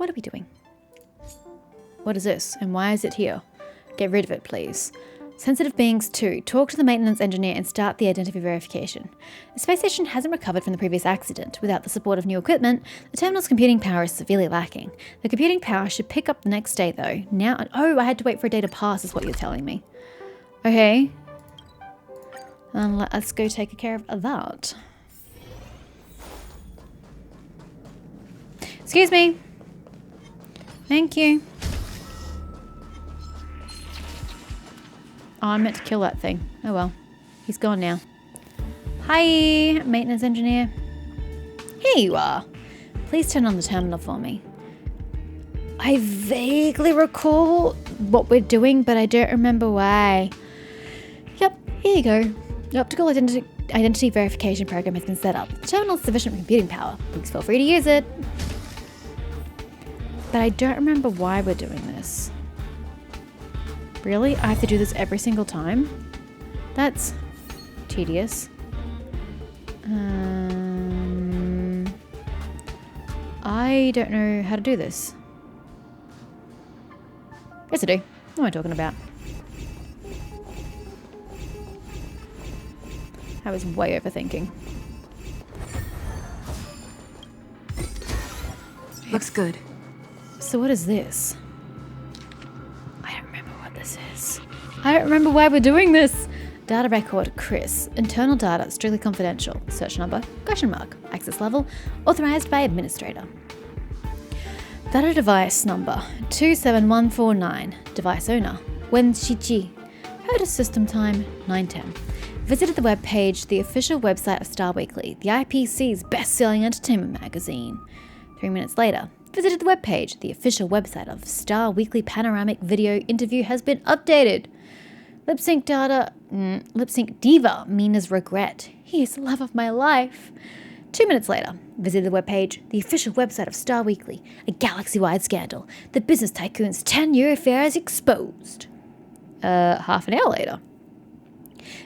What are we doing? What is this? And why is it here? Get rid of it, please. Sensitive beings 2. Talk to the maintenance engineer and start the identity verification. The space station hasn't recovered from the previous accident. Without the support of new equipment, the terminal's computing power is severely lacking. The computing power should pick up the next day, though. Now, oh, I had to wait for a day to pass, is what you're telling me. Okay. Let's go take care of that. Excuse me. Thank you. Oh, I meant to kill that thing. Oh well. He's gone now. Hi, maintenance engineer. Here you are. Please turn on the terminal for me. I vaguely recall what we're doing, but I don't remember why. Yep, here you go. The optical identity verification program has been set up. The terminal has sufficient computing power. Please feel free to use it. But I don't remember why we're doing this. Really? I have to do this every single time? That's tedious. I don't know how to do this. Yes, I do. What am I talking about? I was way overthinking. Looks good. So what is this? I don't remember what this is. I don't remember why we're doing this. Data record, Chris. Internal data, strictly confidential. Search number, question mark. Access level, authorized by administrator. Data device number, 27149. Device owner, Wen Shichi. Heard of system time, 9:10. Visited the web page, the official website of Star Weekly, the IPC's best-selling entertainment magazine. 3 minutes later, visited the web page, the official website of Star Weekly panoramic video interview has been updated. Lip sync diva, Mina's regret. He is the love of my life. 2 minutes later, visited the web page, the official website of Star Weekly, a galaxy-wide scandal. The business tycoon's 10-year affair is exposed. Half an hour later,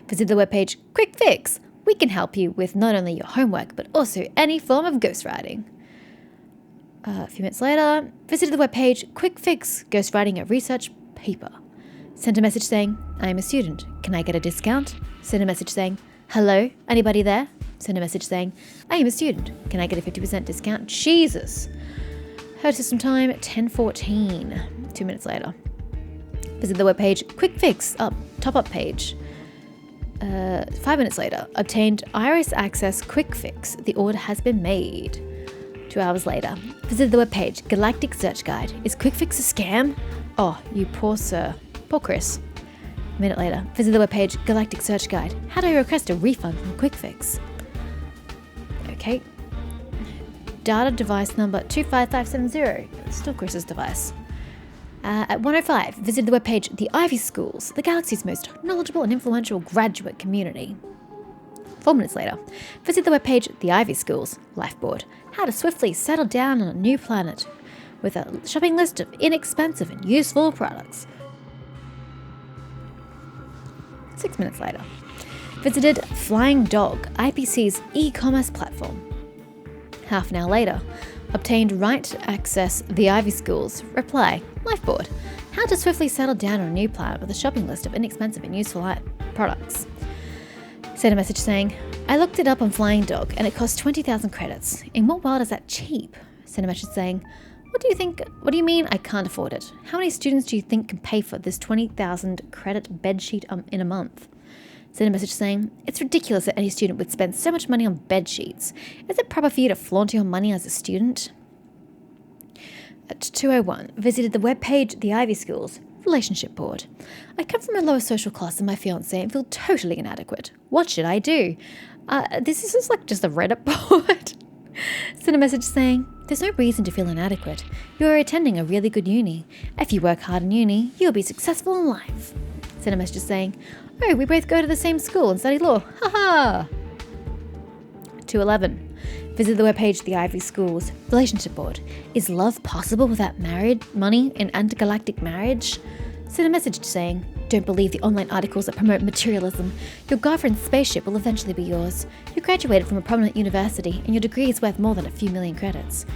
visit the webpage, Quick Fix. We can help you with not only your homework, but also any form of ghostwriting. A few minutes later, visited the webpage, Quick Fix, ghostwriting a research paper. Sent a message saying, I am a student. Can I get a discount? Sent a message saying, hello, anybody there? Sent a message saying, I am a student. Can I get a 50% discount? Jesus. Heard system time, 10:14. 2 minutes later. Visit the webpage, Quick Fix, top up page. 5 minutes later, obtained Iris Access Quick Fix. The order has been made. 2 hours later, visited the webpage, Galactic Search Guide. Is Quick Fix a scam? Oh, you poor sir. Poor Chris. A minute later, visit the webpage, Galactic Search Guide. How do I request a refund from Quick Fix? Okay. Data device number 25570. It's still Chris's device. At 1:05, visited the webpage, the Ivy Schools, the galaxy's most knowledgeable and influential graduate community. 4 minutes later, visit the webpage, the Ivy Schools, Lifeboard, how to swiftly settle down on a new planet, with a shopping list of inexpensive and useful products. 6 minutes later, visited Flying Dog, IPC's e-commerce platform. Half an hour later, obtained right to access the Ivy Schools. Reply, Lifeboard, how to swiftly settle down on a new planet with a shopping list of inexpensive and useful products. Sent a message saying, I looked it up on Flying Dog and it cost 20,000 credits. In what world is that cheap? Sent a message saying, what do you mean I can't afford it? How many students do you think can pay for this 20,000 credit bedsheet in a month? Sent a message saying, it's ridiculous that any student would spend so much money on bed sheets. Is it proper for you to flaunt your money as a student? At 2:01, visited the webpage, the Ivy Schools, relationship board. I come from a lower social class than my fiancé and feel totally inadequate. What should I do? This is like just a Reddit board. Sent a message saying, there's no reason to feel inadequate. You are attending a really good uni. If you work hard in uni, you'll be successful in life. Sent a message saying, oh, we both go to the same school and study law. Haha. 2:11. Visit the webpage, the Ivy Schools, relationship board. Is love possible without marriage, money, and intergalactic marriage? Sent a message saying, don't believe the online articles that promote materialism. Your girlfriend's spaceship will eventually be yours. You graduated from a prominent university and your degree is worth more than a few million credits.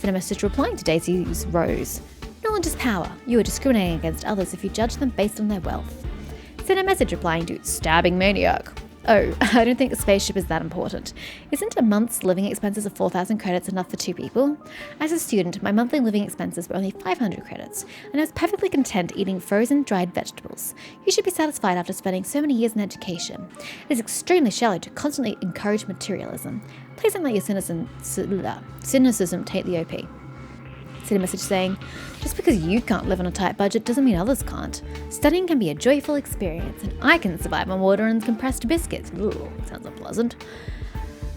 Send a message replying to Daisy's Rose. Knowledge is power. You are discriminating against others if you judge them based on their wealth. Send a message replying to Stabbing Maniac. Oh, I don't think a spaceship is that important. Isn't a month's living expenses of 4,000 credits enough for 2 people? As a student, my monthly living expenses were only 500 credits, and I was perfectly content eating frozen, dried vegetables. You should be satisfied after spending so many years in education. It is extremely shallow to constantly encourage materialism. Please don't let your cynicism take the OP. Send a message saying, just because you can't live on a tight budget doesn't mean others can't. Studying can be a joyful experience, and I can survive on water and compressed biscuits. Ooh, sounds unpleasant.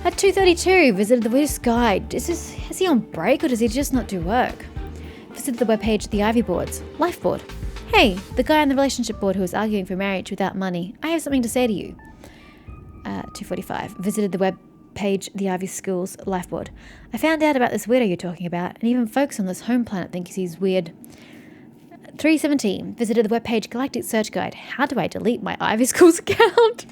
At 2:32, visited the Buddhist guide. Is he on break or does he just not do work? Visited the webpage The Ivy Boards. Life board. Hey, the guy on the relationship board who was arguing for marriage without money. I have something to say to you. 2:45. Visited the web page The Ivy School's life board. I found out about this weirdo you're talking about, and even folks on this home planet think he's weird. 3:17. Visited the webpage Galactic Search Guide. How do I delete my Ivy School's account?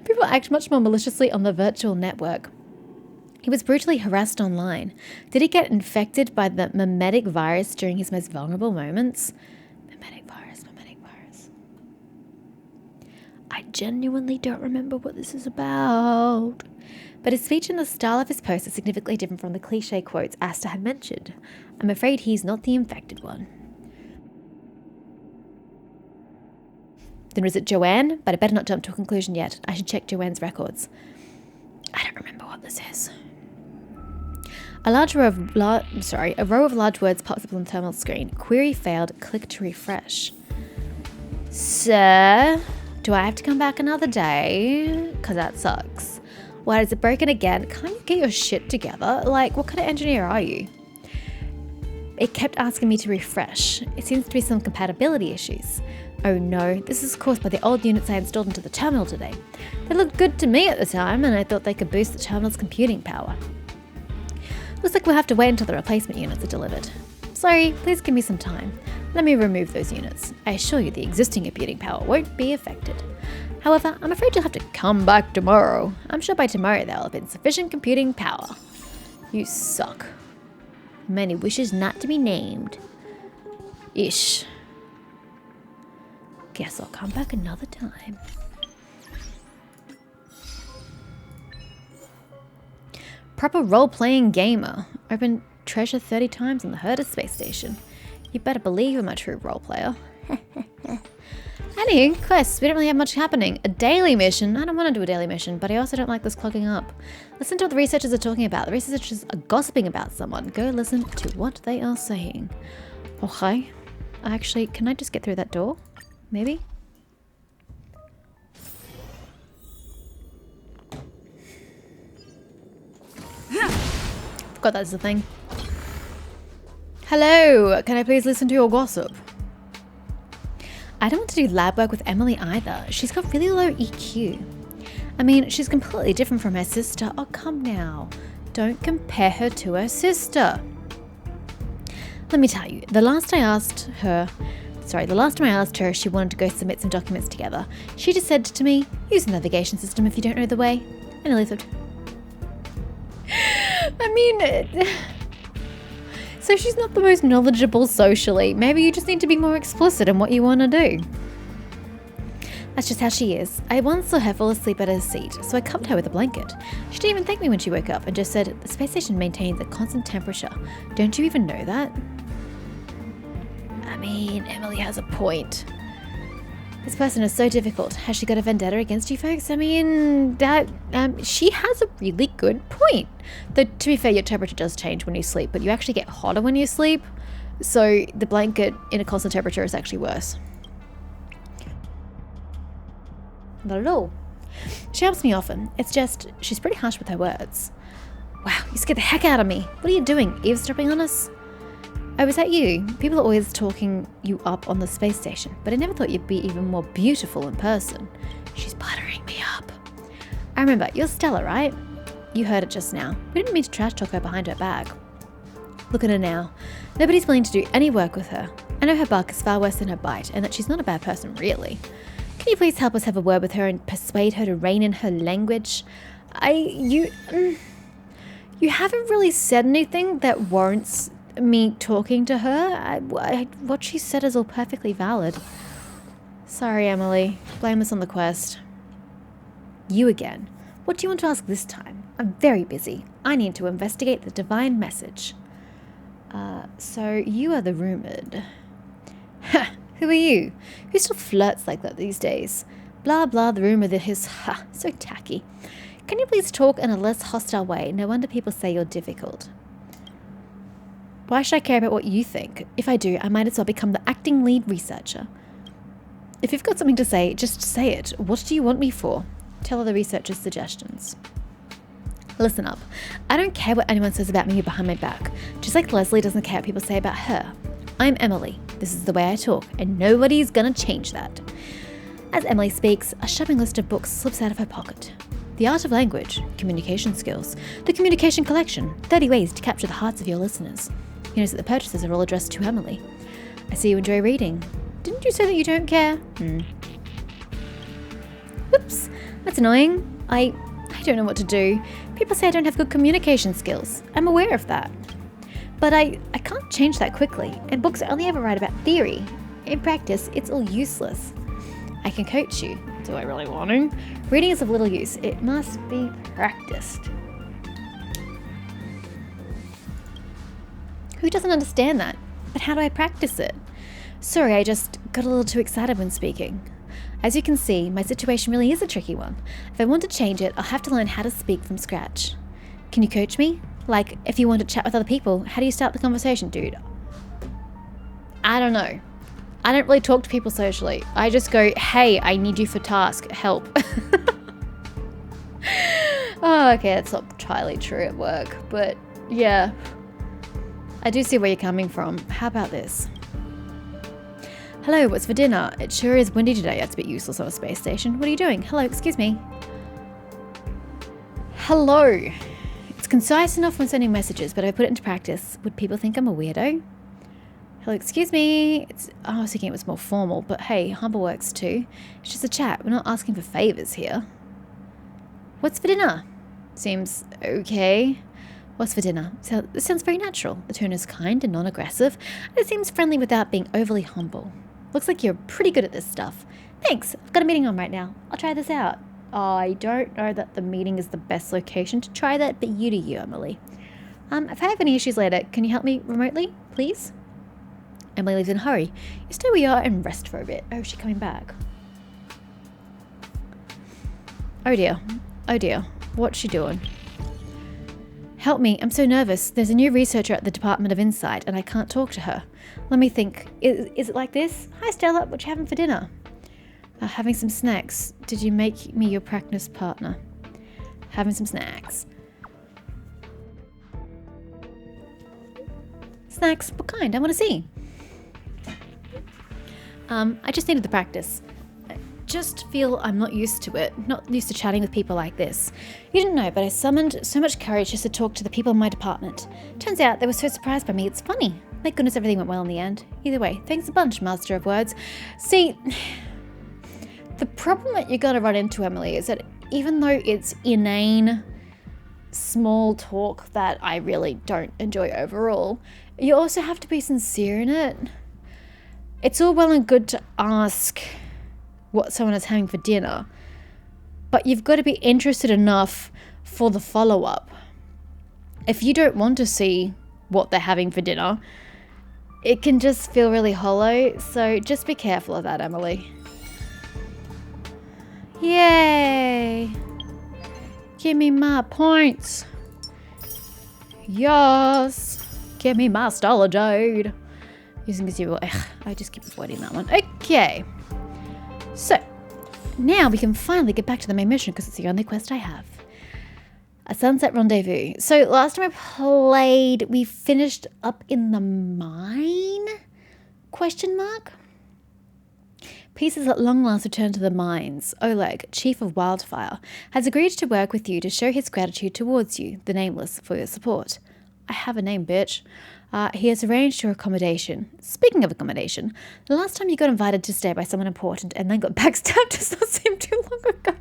People act much more maliciously on the virtual network. He was brutally harassed online. Did he get infected by the mimetic virus during his most vulnerable moments? Mimetic virus. I genuinely don't remember what this is about. But his speech and the style of his post are significantly different from the cliche quotes Asta had mentioned. I'm afraid he's not the infected one. Then was it Joanne? But I better not jump to a conclusion yet. I should check Joanne's records. I don't remember what this is. A row of large words pops up on the terminal screen. Query failed. Click to refresh. Sir, do I have to come back another day? Because that sucks. Why is it broken again? Can't you get your shit together? Like, what kind of engineer are you? It kept asking me to refresh. It seems to be some compatibility issues. Oh no, this is caused by the old units I installed into the terminal today. They looked good to me at the time, and I thought they could boost the terminal's computing power. Looks like we'll have to wait until the replacement units are delivered. Sorry, please give me some time. Let me remove those units. I assure you the existing computing power won't be affected. However, I'm afraid you'll have to come back tomorrow. I'm sure by tomorrow there'll have been sufficient computing power. You suck. Many wishes not to be named. Ish. Guess I'll come back another time. Proper role-playing gamer. Open treasure 30 times on the Herder space station. You better believe I'm a true role player. Anywho, quests. We don't really have much happening. A daily mission. I don't want to do a daily mission, but I also don't like this clogging up. Listen to what the researchers are talking about. The researchers are gossiping about someone. Go listen to what they are saying. Okay. Actually, can I just get through that door? Maybe? Forgot that's the thing. Hello, can I please listen to your gossip? I don't want to do lab work with Emily either. She's got really low EQ. I mean, she's completely different from her sister. Oh, come now. Don't compare her to her sister. Let me tell you, the last time I asked her if she wanted to go submit some documents together, she just said to me, use the navigation system if you don't know the way. And I listened. I mean, so she's not the most knowledgeable socially. Maybe you just need to be more explicit in what you want to do. That's just how she is. I once saw her fall asleep at her seat, so I covered her with a blanket. She didn't even thank me when she woke up and just said, the space station maintains a constant temperature. Don't you even know that? I mean, Emily has a point. This person is so difficult. Has she got a vendetta against you folks? I mean, she has a really good point. Though, to be fair, your temperature does change when you sleep, but you actually get hotter when you sleep. So the blanket in a constant temperature is actually worse. Not at all. She helps me often. It's just, she's pretty harsh with her words. Wow, you scared the heck out of me. What are you doing? Eavesdropping on us? Oh, was that you? People are always talking you up on the space station, but I never thought you'd be even more beautiful in person. She's buttering me up. I remember, you're Stella, right? You heard it just now. We didn't mean to trash talk her behind her back. Look at her now. Nobody's willing to do any work with her. I know her bark is far worse than her bite, and that she's not a bad person, really. Can you please help us have a word with her and persuade her to rein in her language? You You haven't really said anything that warrants me talking to her. What she said is all perfectly valid. Sorry, Emily. Blame us on the quest. You again. What do you want to ask this time? I'm very busy. I need to investigate the divine message. So you are the rumoured. Ha! Who are you? Who still flirts like that these days? Blah blah, the rumour that is, ha, so tacky. Can you please talk in a less hostile way? No wonder people say you're difficult. Why should I care about what you think? If I do, I might as well become the acting lead researcher. If you've got something to say, just say it. What do you want me for? Tell other researchers suggestions. Listen up. I don't care what anyone says about me behind my back, just like Leslie doesn't care what people say about her. I'm Emily. This is the way I talk, and nobody's gonna change that. As Emily speaks, a shopping list of books slips out of her pocket. The Art of Language, Communication Skills, The Communication Collection, 30 Ways to Capture the Hearts of Your Listeners. He knows that the purchases are all addressed to Emily. I see you enjoy reading. Didn't you say that you don't care? Whoops, that's annoying. I don't know what to do. People say I don't have good communication skills. I'm aware of that. But I can't change that quickly, and books only ever write about theory. In practice, it's all useless. I can coach you. Do I really want to? Reading is of little use. It must be practiced. Who doesn't understand that? But how do I practice it? Sorry, I just got a little too excited when speaking. As you can see, my situation really is a tricky one. If I want to change it, I'll have to learn how to speak from scratch. Can you coach me? Like, if you want to chat with other people, how do you start the conversation, dude? I don't know. I don't really talk to people socially. I just go, hey, I need you for task, help. Oh, okay, that's not entirely true at work, but yeah. I do see where you're coming from. How about this? Hello, what's for dinner? It sure is windy today. That's a bit useless on a space station. What are you doing? Hello, excuse me. Hello. It's concise enough when sending messages, but if I put it into practice, would people think I'm a weirdo? Hello, excuse me. I was thinking it was more formal, but hey, humble works too. It's just a chat. We're not asking for favours here. What's for dinner? Seems okay. What's for dinner? It sounds very natural. The tone is kind and non-aggressive, and it seems friendly without being overly humble. Looks like you're pretty good at this stuff. Thanks. I've got a meeting on right now. I'll try this out. I don't know that the meeting is the best location to try that, but you do you, Emily. If I have any issues later, can you help me remotely, please? Emily leaves in a hurry. You stay where you are and rest for a bit. Oh, is she coming back? Oh dear. Oh dear. What's she doing? Help me. I'm so nervous. There's a new researcher at the Department of Insight, and I can't talk to her. Let me think. Is it like this? Hi, Stella. What you having for dinner? Having some snacks. Did you make me your practice partner? Having some snacks. Snacks? What kind? I want to see. I just needed the practice. I just feel I'm not used to it. Not used to chatting with people like this. You didn't know, but I summoned so much courage just to talk to the people in my department. Turns out they were so surprised by me, it's funny. Thank goodness everything went well in the end. Either way, thanks a bunch, Master of Words. See, the problem that you're going to run into, Emily, is that even though it's inane, small talk that I really don't enjoy overall, you also have to be sincere in it. It's all well and good to ask what someone is having for dinner, but you've got to be interested enough for the follow-up. If you don't want to see what they're having for dinner, it can just feel really hollow, so just be careful of that, Emily. Yay! Give me my points. Yes! Give me my Stella Jade. Using gazebo. I just keep avoiding that one. Okay. So, now we can finally get back to the main mission because it's the only quest I have. A sunset rendezvous. So, last time I played, we finished up in the mine? Question mark? Pieces at long last return to the mines. Oleg, Chief of Wildfire, has agreed to work with you to show his gratitude towards you, the Nameless, for your support. I have a name, bitch. He has arranged your accommodation. Speaking of accommodation, the last time you got invited to stay by someone important and then got backstabbed does not seem too long ago.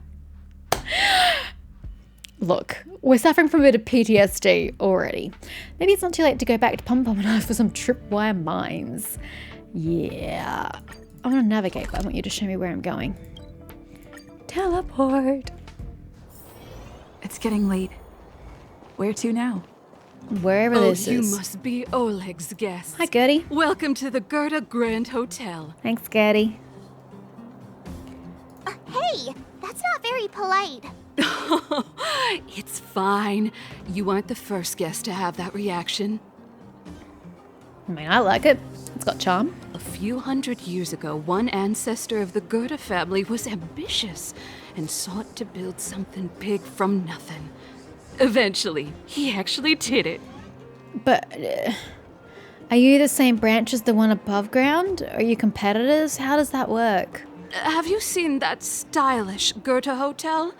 Look, we're suffering from a bit of PTSD already. Maybe it's not too late to go back to Pom Pom and I for some tripwire mines. Yeah. I want to navigate, but I want you to show me where I'm going. Teleport. It's getting late. Where to now? Wherever this you is. must be Oleg's guest. Hi, Gertie. Welcome to the Gerda Grand Hotel. Thanks, Gertie. Hey, that's not very polite. It's fine. You aren't the first guest to have that reaction. I mean, I like it. It's got charm. A few hundred years ago, one ancestor of the Gerda family was ambitious and sought to build something big from nothing. Eventually, he actually did it. But are you the same branch as the one above ground? Are you competitors? How does that work? Have you seen that stylish Goethe Hotel?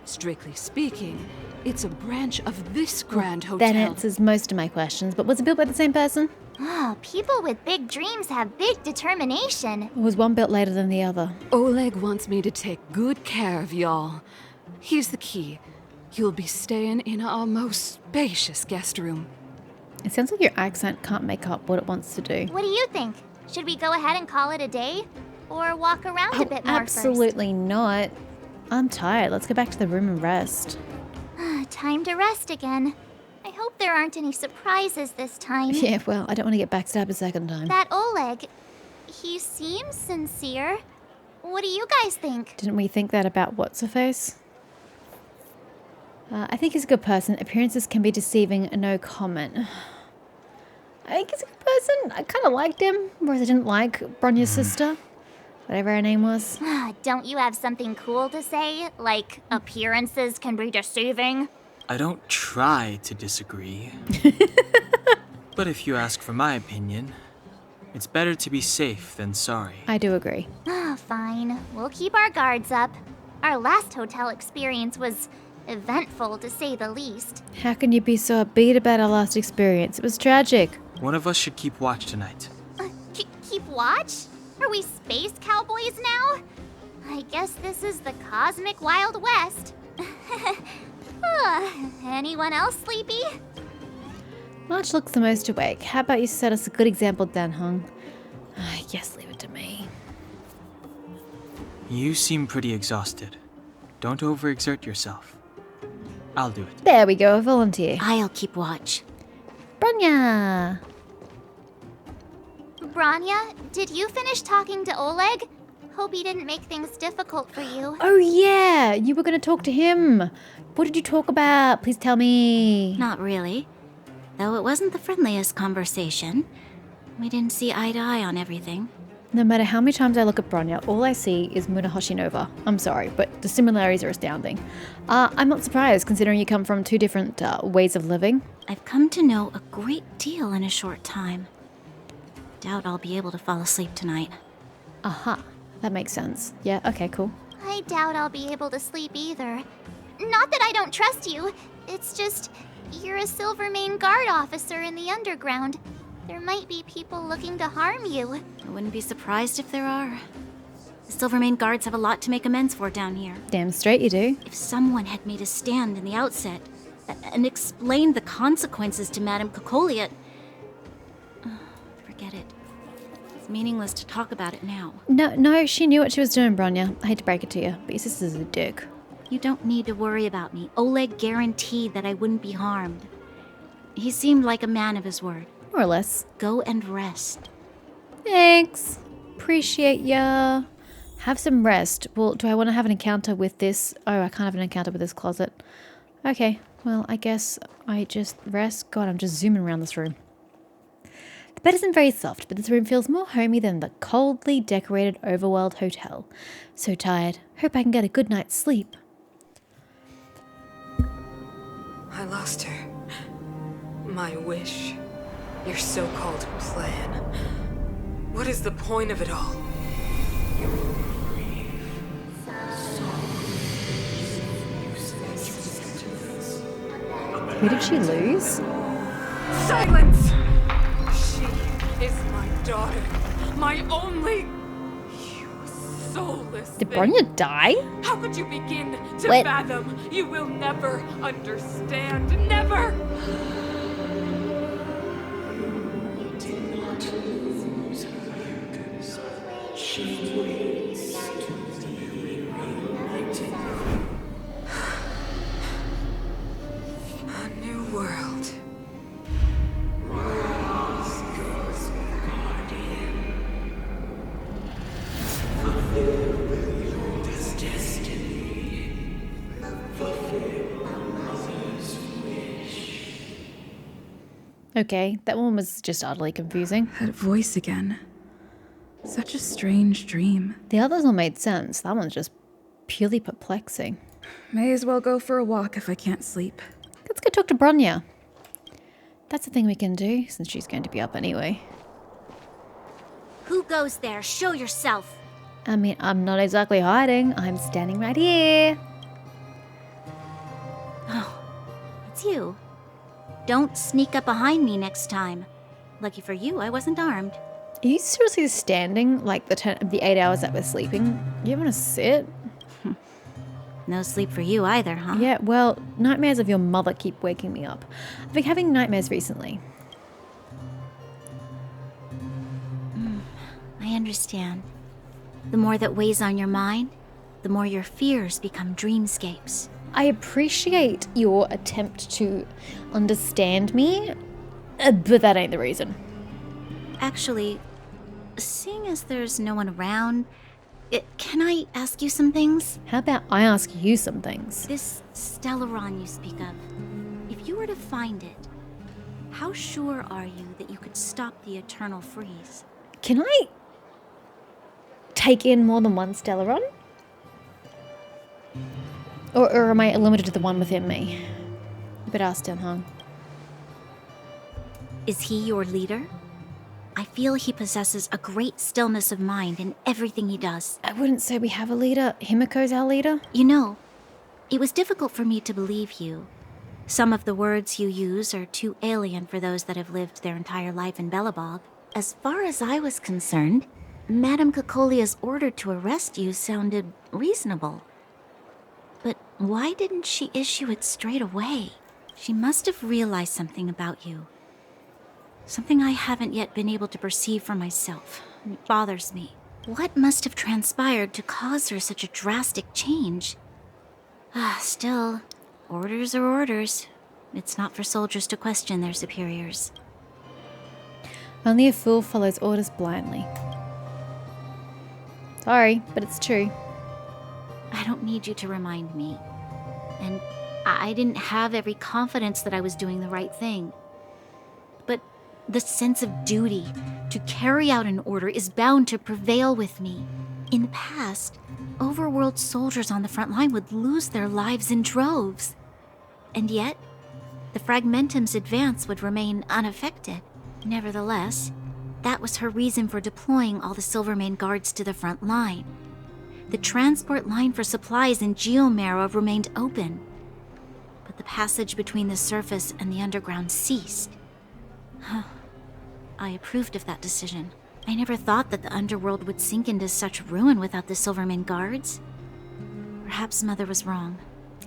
Strictly speaking, it's a branch of this grand hotel. That answers most of my questions, but was it built by the same person? Oh, people with big dreams have big determination. Or was one built later than the other? Oleg wants me to take good care of y'all. Here's the key. You'll be staying in our most spacious guest room. It sounds like your accent can't make up what it wants to do. What do you think? Should we go ahead and call it a day? Or walk around a bit more absolutely not. I'm tired. Let's go back to the room and rest. first? Time to rest again. I hope there aren't any surprises this time. Yeah, well, I don't want to get backstabbed a second time. That Oleg, he seems sincere. What do you guys think? Didn't we think that about What's-Her-Face? I think he's a good person. Appearances can be deceiving, no comment. I think he's a good person. I kind of liked him, whereas I didn't like Bronya's sister. Whatever her name was. Don't you have something cool to say? Like, appearances can be deceiving? I don't try to disagree. But if you ask for my opinion, it's better to be safe than sorry. I do agree. Fine. We'll keep our guards up. Our last hotel experience was eventful, to say the least. How can you be so upbeat about our last experience? It was tragic. One of us should keep watch tonight. Keep watch? Are we space cowboys now? I guess this is the cosmic Wild West. Anyone else sleepy? March looks the most awake. How about you set us a good example, Dan Hung? Yes, leave it to me. You seem pretty exhausted. Don't overexert yourself. I'll do it. There we go, a volunteer. I'll keep watch. Bronya! Branya, did you finish talking to Oleg? Hope he didn't make things difficult for you. Oh yeah, you were going to talk to him. What did you talk about? Please tell me. Not really. Though it wasn't the friendliest conversation. We didn't see eye to eye on everything. No matter how many times I look at Bronya, all I see is Muna Hoshinova. I'm sorry, but the similarities are astounding. I'm not surprised, considering you come from two different ways of living. I've come to know a great deal in a short time. Doubt I'll be able to fall asleep tonight. Aha, that makes sense. Yeah, okay, cool. I doubt I'll be able to sleep either. Not that I don't trust you. It's just, you're a Silvermane Guard officer in the underground. There might be people looking to harm you. I wouldn't be surprised if there are. The Silvermane Guards have a lot to make amends for down here. Damn straight you do. If someone had made a stand in the outset and explained the consequences to Madame Kokoliet... forget it. It's meaningless to talk about it now. No, she knew what she was doing, Bronya. I hate to break it to you, but your sister's a dick. You don't need to worry about me. Oleg guaranteed that I wouldn't be harmed. He seemed like a man of his word. More or less. Go and rest. Thanks. Appreciate ya. Have some rest. Well, do I want to have an encounter with this? Oh, I can't have an encounter with this closet. Okay, well, I guess I just rest. God, I'm just zooming around this room. The bed isn't very soft, but this room feels more homey than the coldly decorated overworld hotel. So tired. Hope I can get a good night's sleep. I lost her. My wish. Your so-called plan. What is the point of it all? Who did she lose? Silence! She is my daughter. My only... You soulless Did thing. Bronya die? How could you begin to What? fathom? You will never understand. Never! A new world. Okay, that one was just utterly confusing. That voice again. Such a strange dream. The others all made sense. That one's just purely perplexing. May as well go for a walk if I can't sleep. Let's go talk to Bronya. That's the thing we can do, since she's going to be up anyway. Who goes there? Show yourself. I mean, I'm not exactly hiding. I'm standing right here. Oh, it's you. Don't sneak up behind me next time. Lucky for you, I wasn't armed. Are you seriously standing like the 8 hours that we're sleeping? You want to sit? No sleep for you either, huh? Yeah, well, nightmares of your mother keep waking me up. I've been having nightmares recently. I understand. The more that weighs on your mind, the more your fears become dreamscapes. I appreciate your attempt to understand me, but that ain't the reason. Actually, seeing as there's no one around, can I ask you some things? How about I ask you some things? This Stellaron you speak of, if you were to find it, how sure are you that you could stop the eternal freeze? Can I take in more than one Stellaron? Or am I limited to the one within me? You better ask Hong. Is he your leader? I feel he possesses a great stillness of mind in everything he does. I wouldn't say we have a leader. Himiko's our leader. You know, it was difficult for me to believe you. Some of the words you use are too alien for those that have lived their entire life in Belobog. As far as I was concerned, Madame Cocolia's order to arrest you sounded reasonable. But why didn't she issue it straight away? She must have realized something about you. Something I haven't yet been able to perceive for myself. It bothers me. What must have transpired to cause her such a drastic change? Still, orders are orders. It's not for soldiers to question their superiors. Only a fool follows orders blindly. Sorry, but it's true. I don't need you to remind me. And I didn't have every confidence that I was doing the right thing. But the sense of duty to carry out an order is bound to prevail with me. In the past, overworld soldiers on the front line would lose their lives in droves. And yet, the Fragmentum's advance would remain unaffected. Nevertheless, that was her reason for deploying all the Silvermane guards to the front line. The transport line for supplies in Geomera remained open, but the passage between the surface and the underground ceased. I approved of that decision. I never thought that the underworld would sink into such ruin without the Silvermane guards. Perhaps Mother was wrong.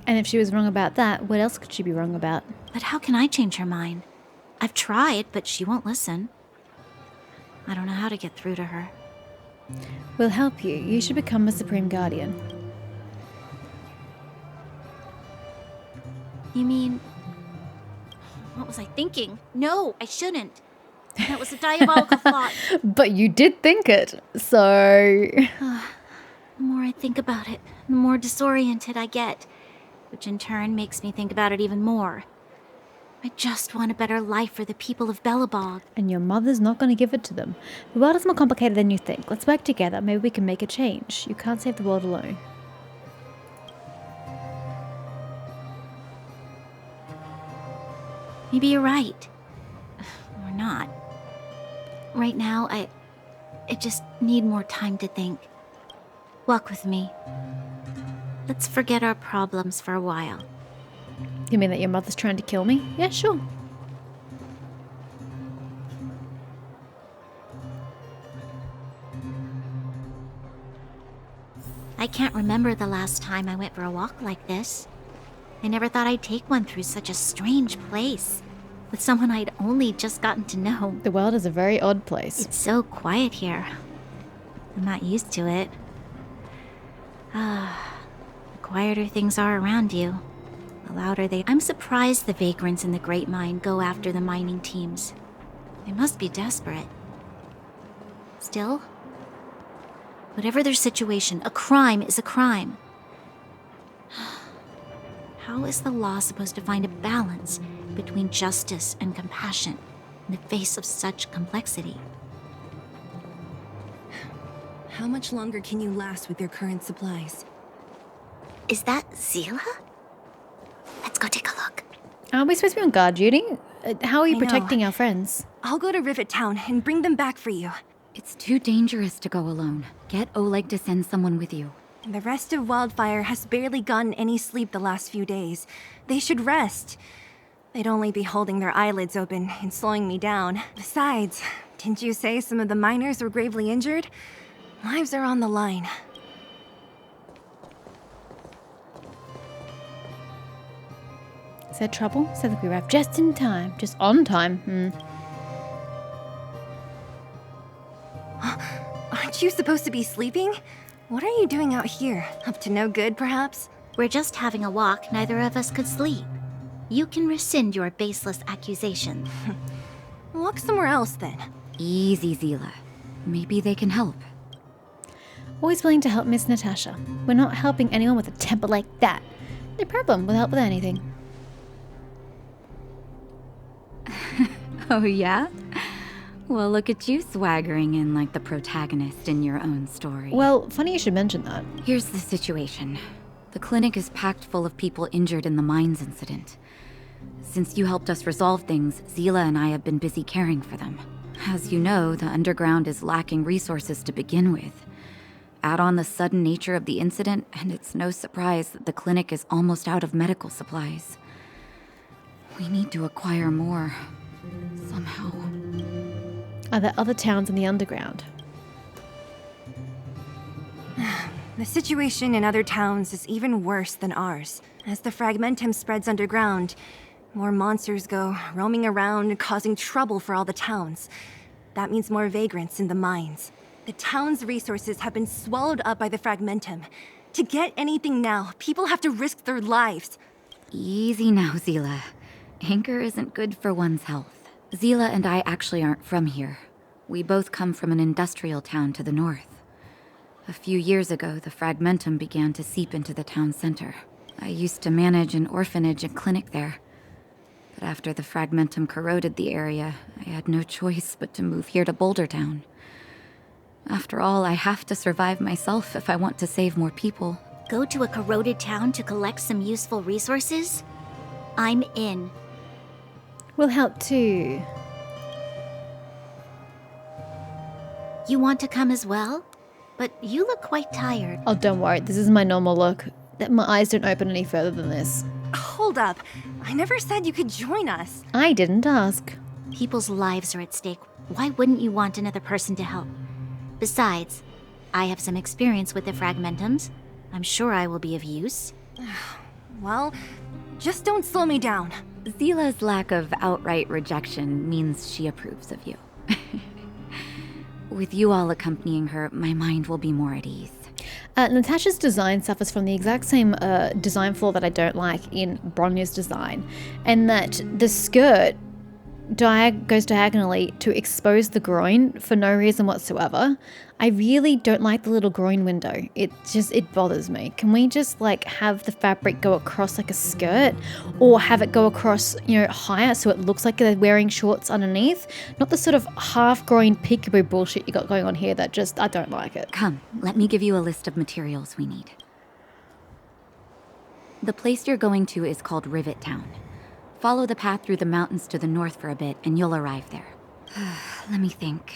And if she was wrong about that, what else could she be wrong about? But how can I change her mind? I've tried, but she won't listen. I don't know how to get through to her. We'll help you. You should become a Supreme Guardian. You mean... What was I thinking? No, I shouldn't. That was a diabolical thought. But you did think it, so... The more I think about it, the more disoriented I get, which in turn makes me think about it even more. I just want a better life for the people of Belobog. And your mother's not going to give it to them. The world is more complicated than you think. Let's work together. Maybe we can make a change. You can't save the world alone. Maybe you're right. Or not. Right now, I just need more time to think. Walk with me. Let's forget our problems for a while. You mean that your mother's trying to kill me? Yeah, sure. I can't remember the last time I went for a walk like this. I never thought I'd take one through such a strange place, with someone I'd only just gotten to know. The world is a very odd place. It's so quiet here. I'm not used to it. The quieter things are around you, the louder they... I'm surprised the vagrants in the Great Mine go after the mining teams. They must be desperate. Still, whatever their situation, a crime is a crime. How is the law supposed to find a balance between justice and compassion in the face of such complexity? How much longer can you last with your current supplies? Is that Zila? Let's go take a look. Aren't we supposed to be on guard duty? How are you I know. protecting our friends? I'll go to Rivet Town and bring them back for you. It's too dangerous to go alone. Get Oleg to send someone with you. And the rest of Wildfire has barely gotten any sleep the last few days. They should rest. They'd only be holding their eyelids open and slowing me down. Besides, didn't you say some of the miners were gravely injured? Lives are on the line. Is there trouble? Sounds like we arrived just in time. Just on time. Aren't you supposed to be sleeping? What are you doing out here? Up to no good, perhaps? We're just having a walk. Neither of us could sleep. You can rescind your baseless accusation. Walk somewhere else, then. Easy, Zila. Maybe they can help. Always willing to help Miss Natasha. We're not helping anyone with a temper like that. No problem. We'll help with anything. Oh, yeah? Well, look at you swaggering in like the protagonist in your own story. Well, funny you should mention that. Here's the situation. The clinic is packed full of people injured in the mines incident. Since you helped us resolve things, Zila and I have been busy caring for them. As you know, the underground is lacking resources to begin with. Add on the sudden nature of the incident, and it's no surprise that the clinic is almost out of medical supplies. We need to acquire more. Somehow. Are there other towns in the underground? The situation in other towns is even worse than ours. As the fragmentum spreads underground, more monsters go roaming around, causing trouble for all the towns. That means more vagrants in the mines. The town's resources have been swallowed up by the fragmentum. To get anything now, people have to risk their lives. Easy now, Zila. Anger isn't good for one's health. Zila and I actually aren't from here. We both come from an industrial town to the north. A few years ago, the fragmentum began to seep into the town center. I used to manage an orphanage and clinic there. But after the fragmentum corroded the area, I had no choice but to move here to Boulder Town. After all, I have to survive myself if I want to save more people. Go to a corroded town to collect some useful resources? I'm in. We'll help too. You want to come as well? But you look quite tired. Oh, don't worry. This is my normal look. That my eyes don't open any further than this. Hold up. I never said you could join us. I didn't ask. People's lives are at stake. Why wouldn't you want another person to help? Besides, I have some experience with the fragmentums. I'm sure I will be of use. Well, just don't slow me down. Zila's lack of outright rejection means she approves of you. With you all accompanying her, my mind will be more at ease. Natasha's design suffers from the exact same design flaw that I don't like in Bronya's design, and that the skirt goes diagonally to expose the groin for no reason whatsoever. I really don't like the little groin window. It bothers me. Can we just like have the fabric go across like a skirt, or have it go across, higher so it looks like they're wearing shorts underneath? Not the sort of half groin peekaboo bullshit you got going on here that I don't like it. Come, let me give you a list of materials we need. The place you're going to is called Rivet Town. Follow the path through the mountains to the north for a bit, and you'll arrive there. Let me think.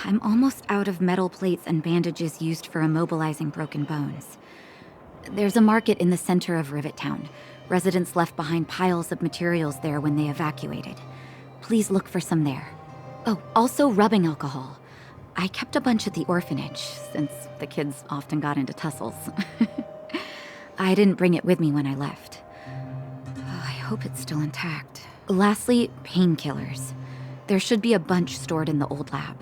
I'm almost out of metal plates and bandages used for immobilizing broken bones. There's a market in the center of Rivet Town. Residents left behind piles of materials there when they evacuated. Please look for some there. Oh, also rubbing alcohol. I kept a bunch at the orphanage, since the kids often got into tussles. I didn't bring it with me when I left. I hope it's still intact. Lastly, painkillers. There should be a bunch stored in the old lab.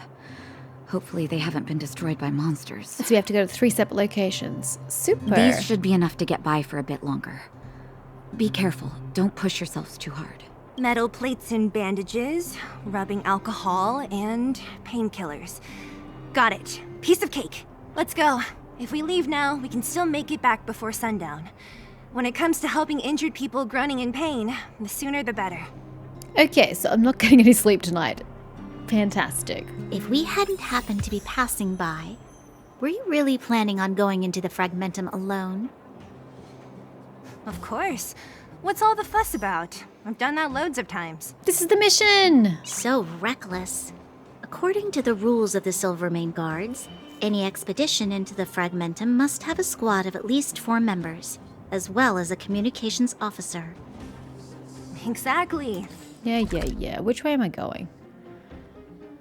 Hopefully they haven't been destroyed by monsters. So we have to go to 3 separate locations. Super. These should be enough to get by for a bit longer. Be careful. Don't push yourselves too hard. Metal plates and bandages, rubbing alcohol, and painkillers. Got it. Piece of cake. Let's go. If we leave now, we can still make it back before sundown. When it comes to helping injured people groaning in pain, the sooner the better. Okay, so I'm not getting any sleep tonight. Fantastic. If we hadn't happened to be passing by, were you really planning on going into the Fragmentum alone? Of course. What's all the fuss about? I've done that loads of times. This is the mission! So reckless. According to the rules of the Silvermane Guards, any expedition into the Fragmentum must have a squad of at least 4 members, as well as a communications officer. Exactly. Yeah. Which way am I going?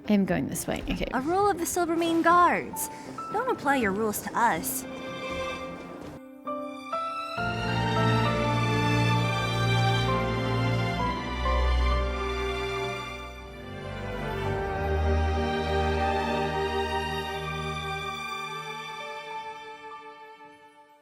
I'm going this way. Okay. A rule of the Silvermane Guards. Don't apply your rules to us.